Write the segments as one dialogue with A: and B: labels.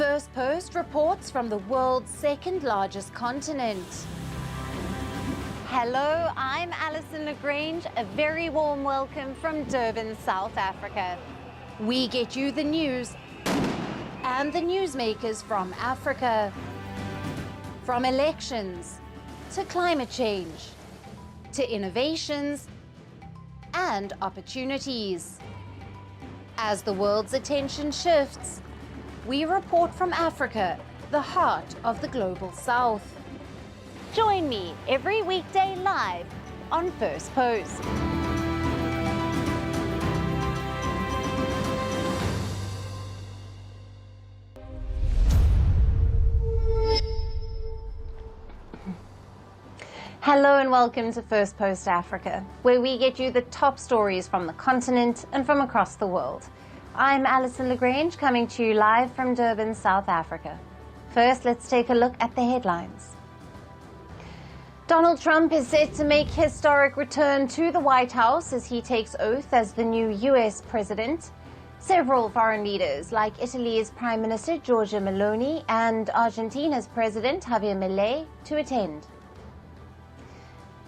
A: Firstpost reports from the world's second largest continent. Hello, I'm Alyson Grange. A very warm welcome from Durban, South Africa. We get you the news and the newsmakers from Africa. From elections to climate change to innovations and opportunities. As the world's attention shifts, we report from Africa, the heart of the global South. Join me every weekday live on Firstpost. Hello and welcome to Firstpost Africa, where we get you the top stories from the continent and from across the world. I'm Alyson Grange, coming to you live from Durban, South Africa. First, let's take a look at the headlines. Donald Trump is set to make historic return to the White House as he takes oath as the new US president. Several foreign leaders, like Italy's Prime Minister Giorgia Meloni and Argentina's President Javier Milei, to attend.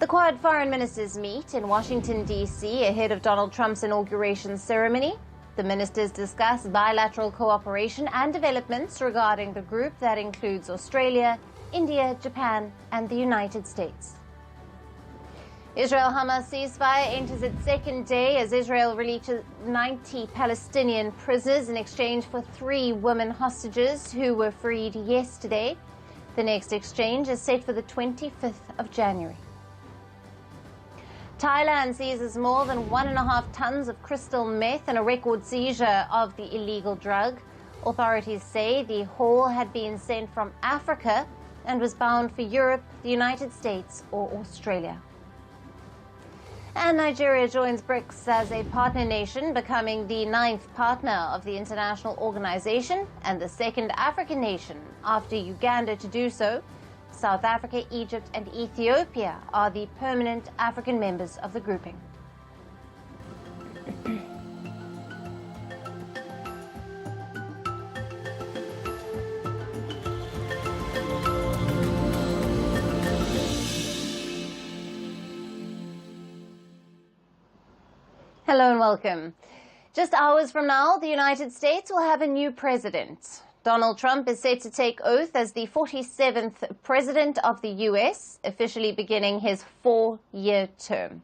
A: The Quad foreign ministers meet in Washington, D.C. ahead of Donald Trump's inauguration ceremony. The ministers discuss bilateral cooperation and developments regarding the group that includes Australia, India, Japan, and the United States. Israel-Hamas ceasefire enters its second day as Israel releases 90 Palestinian prisoners in exchange for 3 women hostages who were freed yesterday. The next exchange is set for the 25th of January. Thailand seizes more than 1.5 tons of crystal meth in a record seizure of the illegal drug. Authorities say the haul had been sent from Africa and was bound for Europe, the United States, or Australia. And Nigeria joins BRICS as a partner nation, becoming the 9th partner of the international organization and the 2nd African nation after Uganda to do so. South Africa, Egypt, and Ethiopia are the permanent African members of the grouping. Hello and welcome. Just hours from now, the United States will have a new president. Donald Trump is set to take oath as the 47th president of the U.S., officially beginning his 4-year term.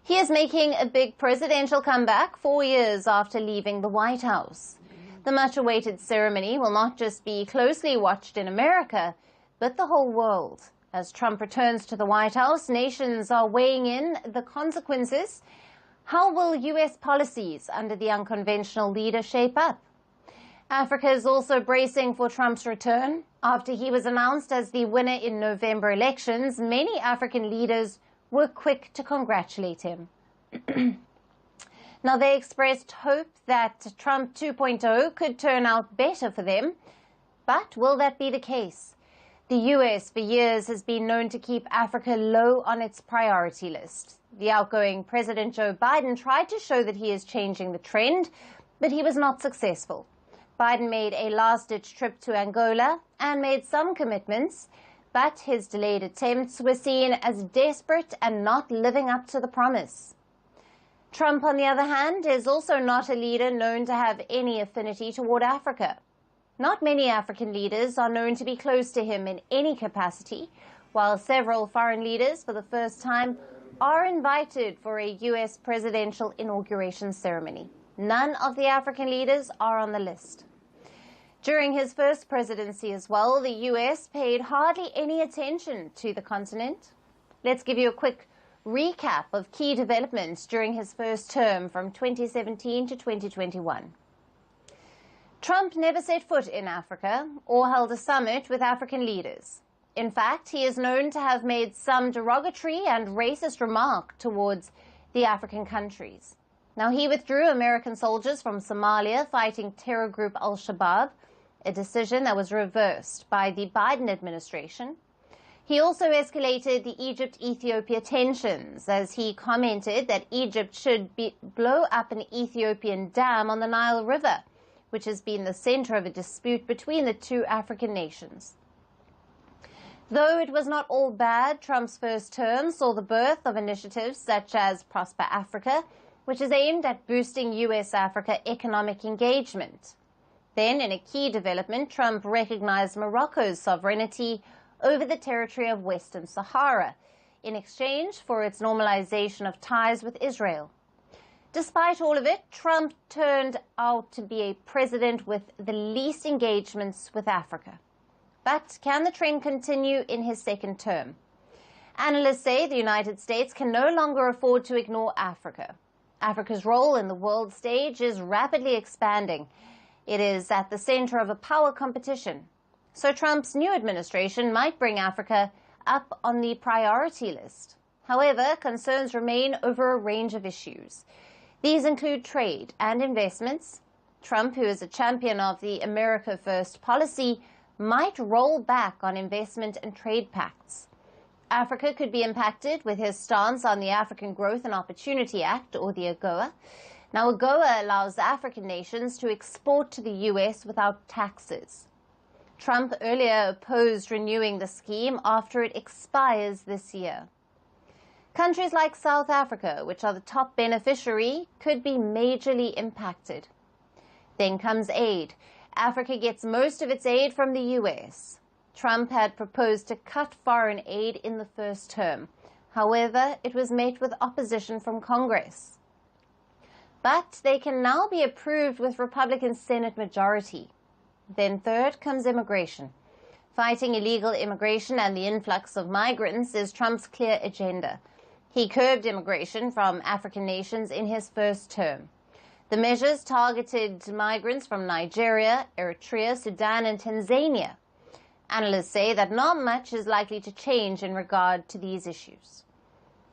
A: He is making a big presidential comeback 4 years after leaving the White House. The much-awaited ceremony will not just be closely watched in America, but the whole world. As Trump returns to the White House, nations are weighing in the consequences. How will U.S. policies under the unconventional leader shape up? Africa is also bracing for Trump's return. After he was announced as the winner in November elections, many African leaders were quick to congratulate him. Now, they expressed hope that Trump 2.0 could turn out better for them. But will that be the case? The U.S. for years has been known to keep Africa low on its priority list. The outgoing President Joe Biden tried to show that he is changing the trend, but he was not successful. Biden made a last-ditch trip to Angola and made some commitments, but his delayed attempts were seen as desperate and not living up to the promise. Trump, on the other hand, is also not a leader known to have any affinity toward Africa. Not many African leaders are known to be close to him in any capacity, while several foreign leaders, for the first time, are invited for a U.S. presidential inauguration ceremony. None of the African leaders are on the list. During his first presidency as well, the U.S. paid hardly any attention to the continent. Let's give you a quick recap of key developments during his first term from 2017 to 2021. Trump never set foot in Africa or held a summit with African leaders. In fact, he is known to have made some derogatory and racist remark towards the African countries. Now, he withdrew American soldiers from Somalia fighting terror group al-Shabaab, a decision that was reversed by the Biden administration. He also escalated the Egypt-Ethiopia tensions as he commented that Egypt should blow up an Ethiopian dam on the Nile River, which has been the center of a dispute between the two African nations. Though it was not all bad, Trump's first term saw the birth of initiatives such as Prosper Africa, which is aimed at boosting US-Africa economic engagement. Then, in a key development, Trump recognized Morocco's sovereignty over the territory of Western Sahara in exchange for its normalization of ties with Israel. Despite all of it, Trump turned out to be a president with the least engagements with Africa. But can the trend continue in his second term? Analysts say the United States can no longer afford to ignore Africa. Africa's role in the world stage is rapidly expanding. It is at the center of a power competition. So Trump's new administration might bring Africa up on the priority list. However, concerns remain over a range of issues. These include trade and investments. Trump, who is a champion of the America First policy, might roll back on investment and trade pacts. Africa could be impacted with his stance on the African Growth and Opportunity Act, or the AGOA. Now, AGOA allows African nations to export to the U.S. without taxes. Trump earlier opposed renewing the scheme after it expires this year. Countries like South Africa, which are the top beneficiary, could be majorly impacted. Then comes aid. Africa gets most of its aid from the U.S. Trump had proposed to cut foreign aid in the first term. However, it was met with opposition from Congress. But they can now be approved with Republican Senate majority. Then third comes immigration. Fighting illegal immigration and the influx of migrants is Trump's clear agenda. He curbed immigration from African nations in his first term. The measures targeted migrants from Nigeria, Eritrea, Sudan, and Tanzania. Analysts say that not much is likely to change in regard to these issues.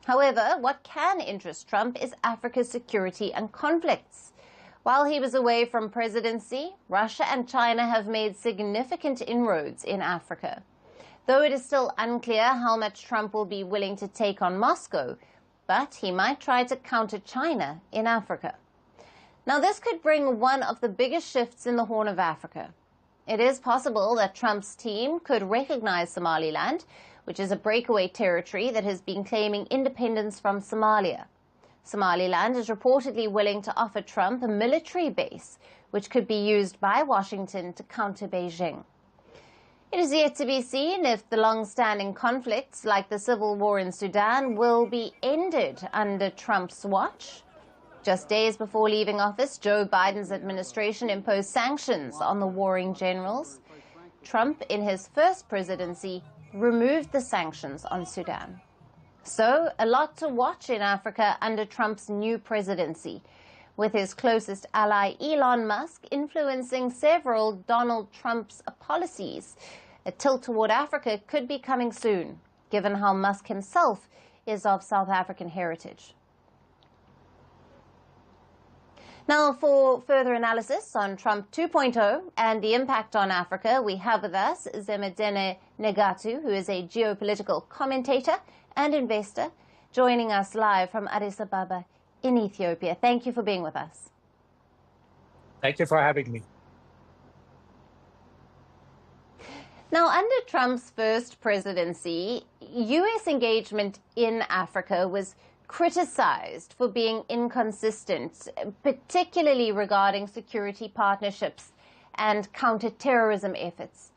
A: However, what can interest Trump is Africa's security and conflicts. While he was away from presidency, Russia and China have made significant inroads in Africa. Though it is still unclear how much Trump will be willing to take on Moscow, but he might try to counter China in Africa. Now, this could bring one of the biggest shifts in the Horn of Africa. It is possible that Trump's team could recognize Somaliland, which is a breakaway territory that has been claiming independence from Somalia. Somaliland is reportedly willing to offer Trump a military base, which could be used by Washington to counter Beijing. It is yet to be seen if the long-standing conflicts, like the civil war in Sudan, will be ended under Trump's watch. Just days before leaving office, Joe Biden's administration imposed sanctions on the warring generals. Trump, in his first presidency, removed the sanctions on Sudan. So, a lot to watch in Africa under Trump's new presidency, with his closest ally Elon Musk influencing several Donald Trump's policies. A tilt toward Africa could be coming soon, given how Musk himself is of South African heritage. Now, for further analysis on Trump 2.0 and the impact on Africa, we have with us Zemedene Negatu, who is a geopolitical commentator and investor, joining us live from Addis Ababa in Ethiopia. Thank you for being with us.
B: Thank you for having me.
A: Now, under Trump's first presidency, U.S. engagement in Africa was criticized for being inconsistent, particularly regarding security partnerships and counterterrorism efforts.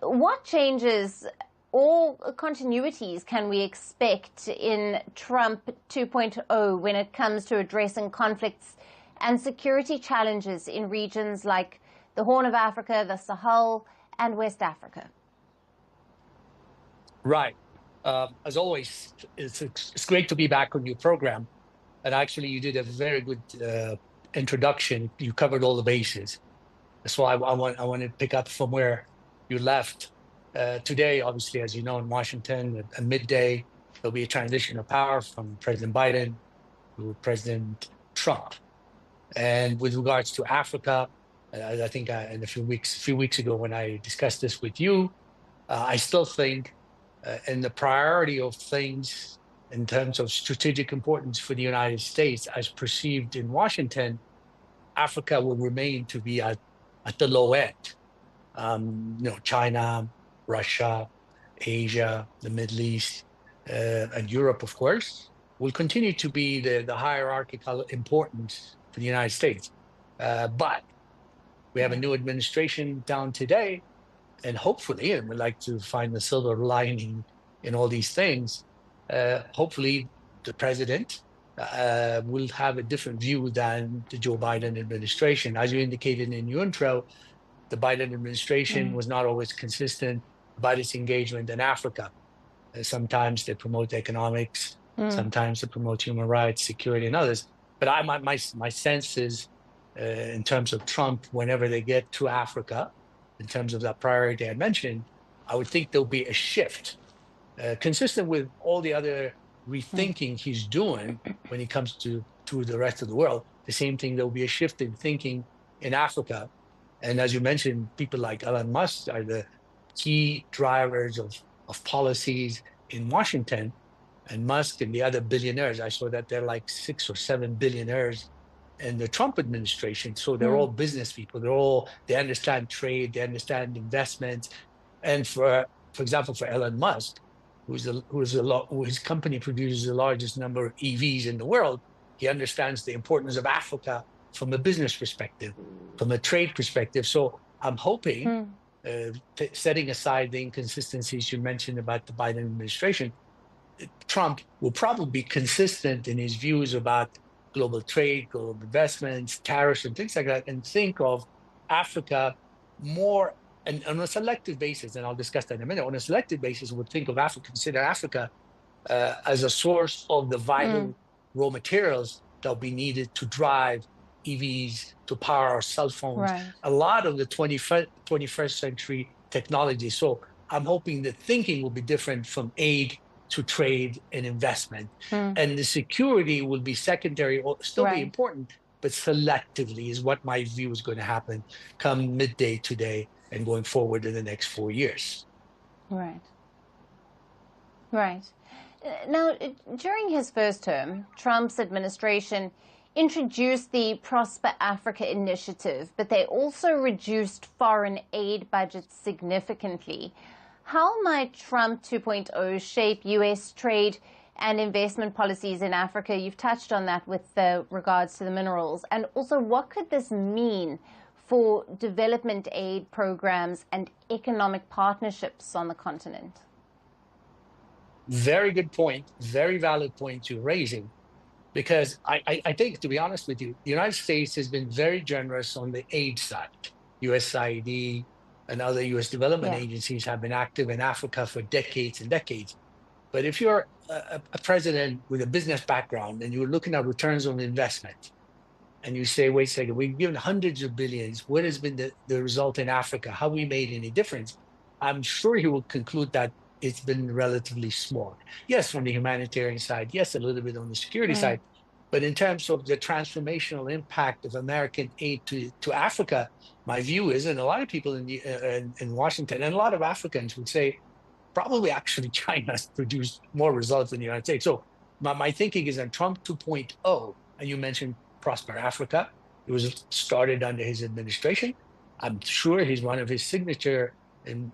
A: What changes or continuities can we expect in Trump 2.0 when it comes to addressing conflicts and security challenges in regions like the Horn of Africa, the Sahel, and West Africa?
B: Right. As always, it's great to be back on your program. And actually, you did a very good introduction. You covered all the bases. So I want to pick up from where you left. Today, obviously, as you know, in Washington, at midday, there'll be a transition of power from President Biden to President Trump. And with regards to Africa, I think in a few weeks ago when I discussed this with you, I still think in the priority of things in terms of strategic importance for the United States as perceived in Washington, Africa will remain to be at at the low end. China, Russia, Asia, the Middle East, and Europe, of course, will continue to be the hierarchical importance for the United States. But we have a new administration down today, and hopefully, and we like to find the silver lining in all these things, hopefully the president will have a different view than the Joe Biden administration. As you indicated in your intro, the Biden administration was not always consistent about its engagement in Africa. Sometimes they promote economics, sometimes they promote human rights, security, and others. But my sense is, in terms of Trump, whenever they get to Africa, in terms of that priority I mentioned, I would think there'll be a shift, consistent with all the other rethinking he's doing when it comes to the rest of the world. The same thing, there'll be a shift in thinking in Africa. And as you mentioned, people like Elon Musk are the key drivers of policies in Washington. And Musk and the other billionaires, I saw that they're like 6 or 7 billionaires in the Trump administration. So they're all business people. They understand trade, they understand investments. And for example, for Elon Musk, whose company produces the largest number of EVs in the world, he understands the importance of Africa from a business perspective, from a trade perspective. So I'm hoping, setting aside the inconsistencies you mentioned about the Biden administration, Trump will probably be consistent in his views about global trade, global investments, tariffs, and things like that, and think of Africa more and on a selective basis, and I'll discuss that in a minute. On a selective basis, would think of Africa, consider Africa as a source of the vital raw materials that'll be needed to drive EVs, to power our cell phones, a lot of the 21st century technology. So I'm hoping the thinking will be different from aid to trade and investment. And the security will be secondary, or still be important, but selectively is what my view is going to happen come midday today and going forward in the next 4 years.
A: Right. Now, during his first term, Trump's administration introduced the Prosper Africa initiative, but they also reduced foreign aid budgets significantly. How might Trump 2.0 shape U.S. trade and investment policies in Africa? You've touched on that with regards to the minerals. And also, what could this mean for development aid programs and economic partnerships on the continent?
B: Very good point. Very valid point you're raising. Because I think, to be honest with you, the United States has been very generous on the aid side. USAID and other U.S. development agencies have been active in Africa for decades and decades. But if you're a president with a business background and you're looking at returns on investment, and you say, wait a second, we've given hundreds of billions, what has been the result in Africa? Have we made any difference? I'm sure he will conclude that it's been relatively small. Yes, from the humanitarian side, yes, a little bit on the security side, but in terms of the transformational impact of American aid to Africa, my view is, and a lot of people in Washington and a lot of Africans would say, probably actually China has produced more results than the United States. So my thinking is that Trump 2.0, and you mentioned Prosper Africa, it was started under his administration. I'm sure he's one of his signature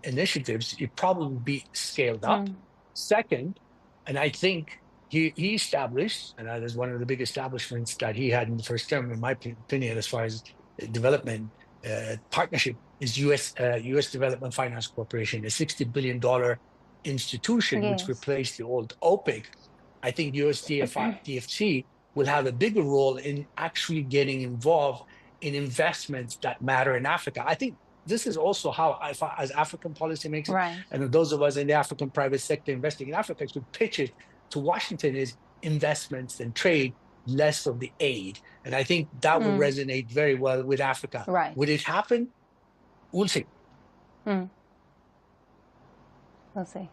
B: initiatives. It probably be scaled up. Second, and I think he established, and that is one of the big establishments that he had in the first term, in my opinion, as far as development partnership, is U.S. Development Finance Corporation, a $60 billion institution which replaced the old OPIC. I think USDFC will have a bigger role in actually getting involved in investments that matter in Africa. I think this is also how, as African policymakers, and those of us in the African private sector investing in Africa, should pitch it to Washington is investments and trade, less of the aid. And I think that will resonate very well with Africa. Would it happen? We'll see.
A: We'll see.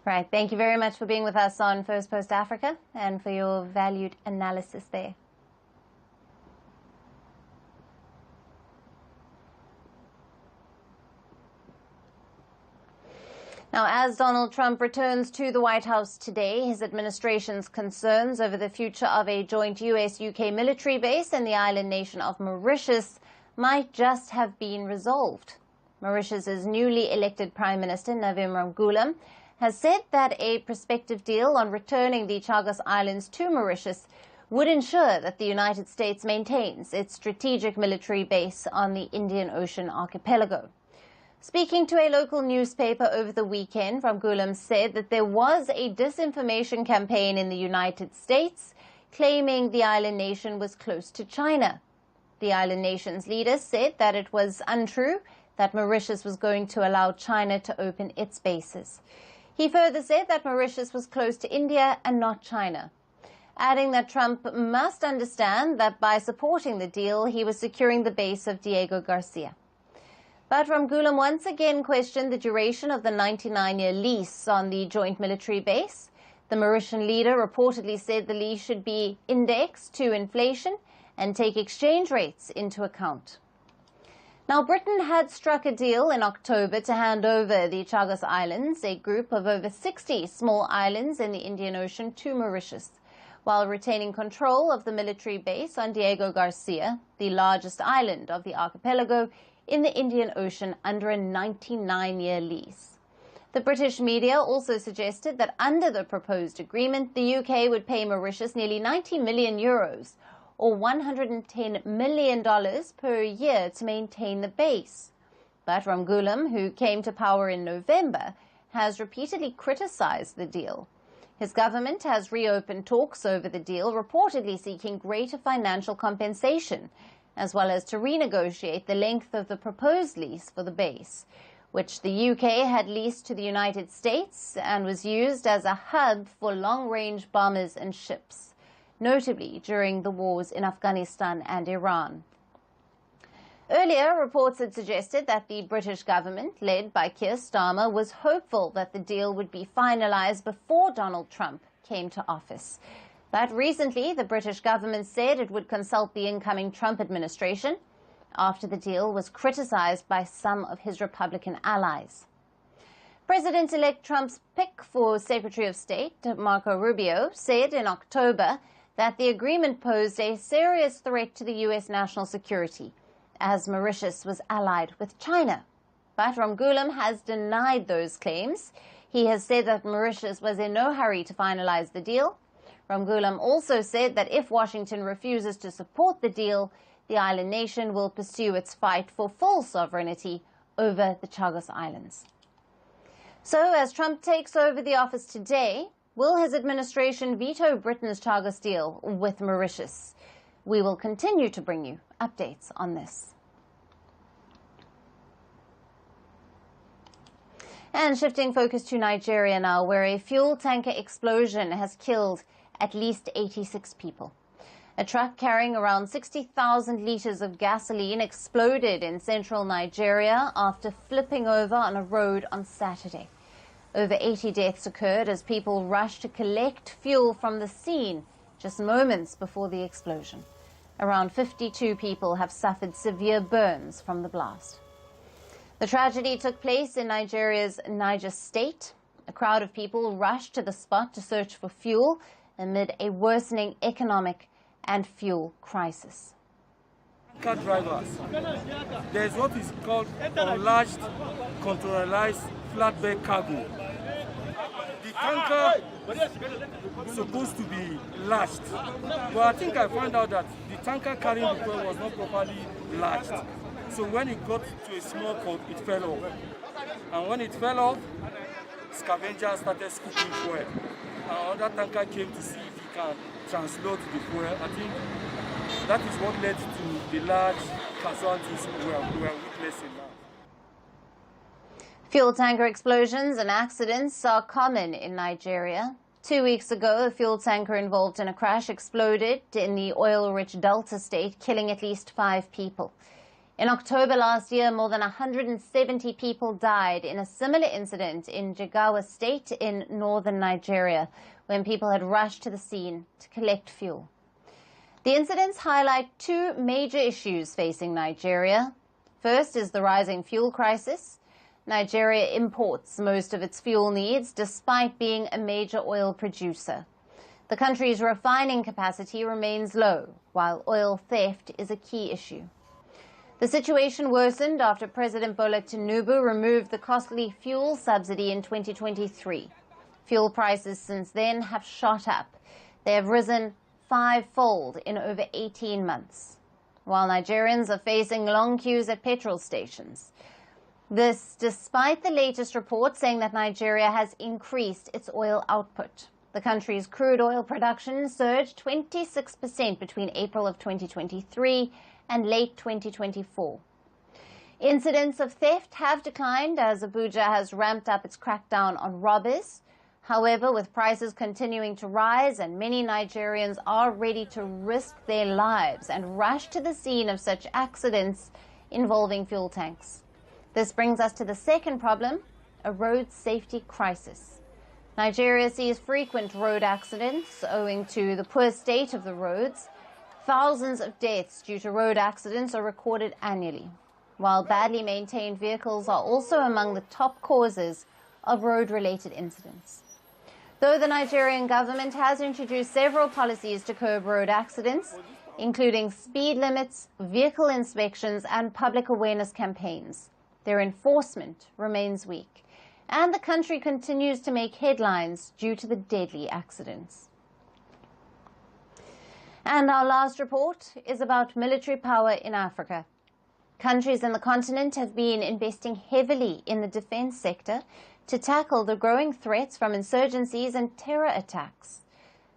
A: Right. Thank you very much for being with us on Firstpost Africa and for your valued analysis there. Now, as Donald Trump returns to the White House today, his administration's concerns over the future of a joint US-UK military base in the island nation of Mauritius might just have been resolved. Mauritius's newly elected Prime Minister, Navim Ramgoolam, has said that a prospective deal on returning the Chagos Islands to Mauritius would ensure that the United States maintains its strategic military base on the Indian Ocean archipelago. Speaking to a local newspaper over the weekend, Ramgoolam said that there was a disinformation campaign in the United States claiming the island nation was close to China. The island nation's leader said that it was untrue that Mauritius was going to allow China to open its bases. He further said that Mauritius was close to India and not China, adding that Trump must understand that by supporting the deal, he was securing the base of Diego Garcia. But Ramgoolam once again questioned the duration of the 99-year lease on the joint military base. The Mauritian leader reportedly said the lease should be indexed to inflation and take exchange rates into account. Now, Britain had struck a deal in October to hand over the Chagos Islands, a group of over 60 small islands in the Indian Ocean, to Mauritius, while retaining control of the military base on Diego Garcia, the largest island of the archipelago in the Indian Ocean, under a 99-year lease. The British media also suggested that under the proposed agreement, the UK would pay Mauritius nearly 90 million euros, or $110 million per year, to maintain the base. But Ramgoolam, who came to power in November, has repeatedly criticized the deal. His government has reopened talks over the deal, reportedly seeking greater financial compensation, as well as to renegotiate the length of the proposed lease for the base, which the UK had leased to the United States and was used as a hub for long-range bombers and ships, notably during the wars in Afghanistan and Iran. Earlier, reports had suggested that the British government, led by Keir Starmer, was hopeful that the deal would be finalized before Donald Trump came to office. But recently, the British government said it would consult the incoming Trump administration after the deal was criticized by some of his Republican allies. President-elect Trump's pick for Secretary of State, Marco Rubio, said in October that the agreement posed a serious threat to the U.S. national security, as Mauritius was allied with China. But Ramgoolam has denied those claims. He has said that Mauritius was in no hurry to finalize the deal. Ramgoolam also said that if Washington refuses to support the deal, the island nation will pursue its fight for full sovereignty over the Chagos Islands. So, as Trump takes over the office today, will his administration veto Britain's Chagos deal with Mauritius? We will continue to bring you updates on this. And shifting focus to Nigeria now, where a fuel tanker explosion has killed at least 86 people. A truck carrying around 60,000 litres of gasoline exploded in central Nigeria after flipping over on a road on Saturday. Over 80 deaths occurred as people rushed to collect fuel from the scene just moments before the explosion. Around 52 people have suffered severe burns from the blast. The tragedy took place in Nigeria's Niger State. A crowd of people rushed to the spot to search for fuel amid a worsening economic and fuel crisis.
C: Car drivers, there's what is called unlatched, containerized flatbed cargo. The tanker is supposed to be latched, but I think I found out that the tanker carrying the fuel was not properly latched. So when it got to a small port, it fell off. And when it fell off, scavengers started scooping fuel. Another tanker came to see if he can transload the fuel. I think that is what led to the large casualties we are witnessing now.
A: Fuel tanker explosions and accidents are common in Nigeria. 2 weeks ago, a fuel tanker involved in a crash exploded in the oil-rich Delta state, killing at least 5 people. In October last year, more than 170 people died in a similar incident in Jigawa State in northern Nigeria, when people had rushed to the scene to collect fuel. The incidents highlight 2 major issues facing Nigeria. First is the rising fuel crisis. Nigeria imports most of its fuel needs despite being a major oil producer. The country's refining capacity remains low, while oil theft is a key issue. The situation worsened after President Bola Tinubu removed the costly fuel subsidy in 2023. Fuel prices since then have shot up. They have risen fivefold in over 18 months, while Nigerians are facing long queues at petrol stations. This despite the latest report saying that Nigeria has increased its oil output. The country's crude oil production surged 26% between April of 2023 and late 2024. Incidents of theft have declined as Abuja has ramped up its crackdown on robbers. However, with prices continuing to rise and many Nigerians are ready to risk their lives and rush to the scene of such accidents involving fuel tanks. This brings us to the second problem, a road safety crisis. Nigeria sees frequent road accidents owing to the poor state of the roads. Thousands of deaths due to road accidents are recorded annually, while badly maintained vehicles are also among the top causes of road-related incidents. Though the Nigerian government has introduced several policies to curb road accidents, including speed limits, vehicle inspections, and public awareness campaigns, their enforcement remains weak, and the country continues to make headlines due to the deadly accidents. And our last report is about military power in Africa. Countries in the continent have been investing heavily in the defense sector to tackle the growing threats from insurgencies and terror attacks.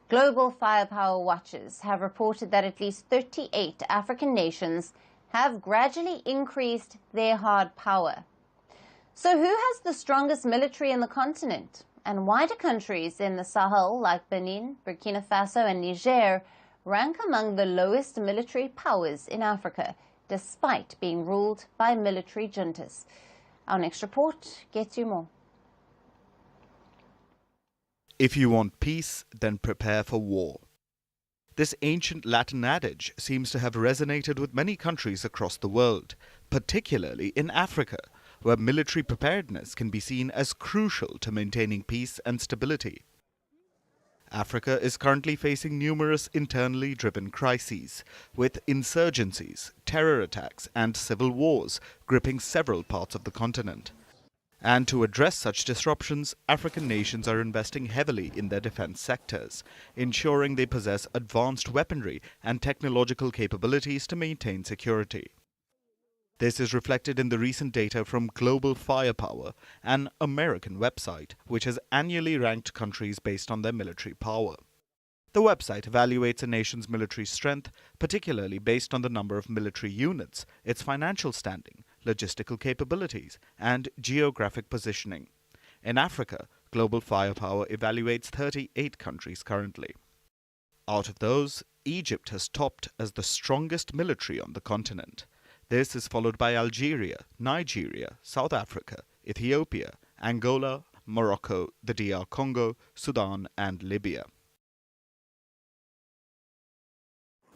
A: Global firepower watchers have reported that at least 38 African nations have gradually increased their hard power. So who has the strongest military in the continent? And why do countries in the Sahel like Benin, Burkina Faso and Niger rank among the lowest military powers in Africa, despite being ruled by military juntas? Our next report gets you more.
D: If you want peace, then prepare for war. This ancient Latin adage seems to have resonated with many countries across the world, particularly in Africa, where military preparedness can be seen as crucial to maintaining peace and stability. Africa is currently facing numerous internally driven crises, with insurgencies, terror attacks, and civil wars gripping several parts of the continent. And to address such disruptions, African nations are investing heavily in their defense sectors, ensuring they possess advanced weaponry and technological capabilities to maintain security. This is reflected in the recent data from Global Firepower, an American website which has annually ranked countries based on their military power. The website evaluates a nation's military strength, particularly based on the number of military units, its financial standing, logistical capabilities, and geographic positioning. In Africa, Global Firepower evaluates 38 countries currently. Out of those, Egypt has topped as the strongest military on the continent. This is followed by Algeria, Nigeria, South Africa, Ethiopia, Angola, Morocco, the DR Congo, Sudan, and Libya.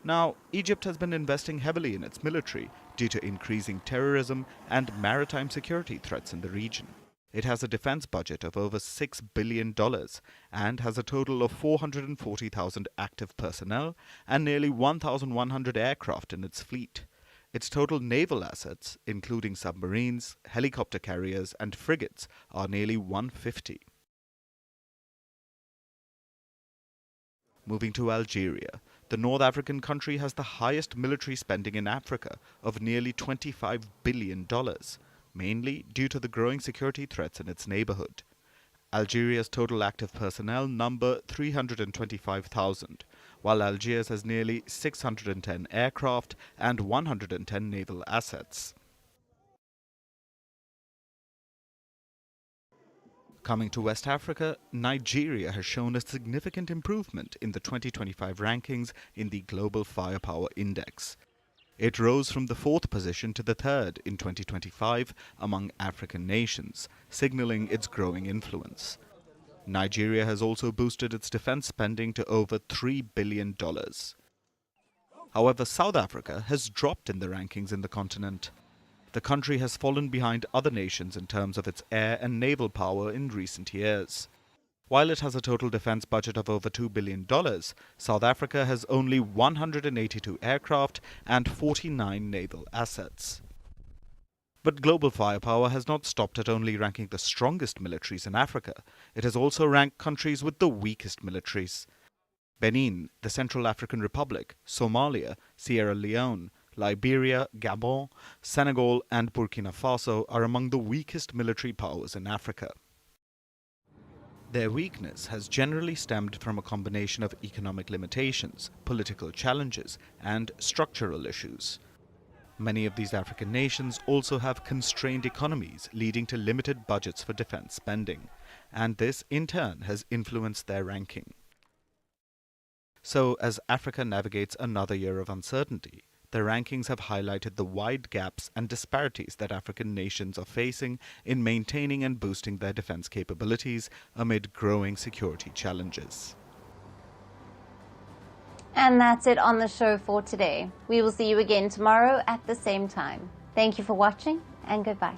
D: Now, Egypt has been investing heavily in its military due to increasing terrorism and maritime security threats in the region. It has a defense budget of over $6 billion and has a total of 440,000 active personnel and nearly 1,100 aircraft in its fleet. Its total naval assets, including submarines, helicopter carriers, and frigates, are nearly 150. Moving to Algeria, the North African country has the highest military spending in Africa of nearly $25 billion, mainly due to the growing security threats in its neighborhood. Algeria's total active personnel number 325,000, while Algiers has nearly 610 aircraft and 110 naval assets. Coming to West Africa, Nigeria has shown a significant improvement in the 2025 rankings in the Global Firepower Index. It rose from the 4th position to the 3rd in 2025 among African nations, signaling its growing influence. Nigeria has also boosted its defense spending to over $3 billion. However, South Africa has dropped in the rankings in the continent. The country has fallen behind other nations in terms of its air and naval power in recent years. While it has a total defense budget of over $2 billion, South Africa has only 182 aircraft and 49 naval assets. But global firepower has not stopped at only ranking the strongest militaries in Africa. It has also ranked countries with the weakest militaries. Benin, the Central African Republic, Somalia, Sierra Leone, Liberia, Gabon, Senegal and Burkina Faso are among the weakest military powers in Africa. Their weakness has generally stemmed from a combination of economic limitations, political challenges, and structural issues. Many of these African nations also have constrained economies, leading to limited budgets for defense spending, and this in turn has influenced their ranking. So, as Africa navigates another year of uncertainty, the rankings have highlighted the wide gaps and disparities that African nations are facing in maintaining and boosting their defense capabilities amid growing security challenges.
A: And that's it on the show for today. We will see you again tomorrow at the same time. Thank you for watching and goodbye.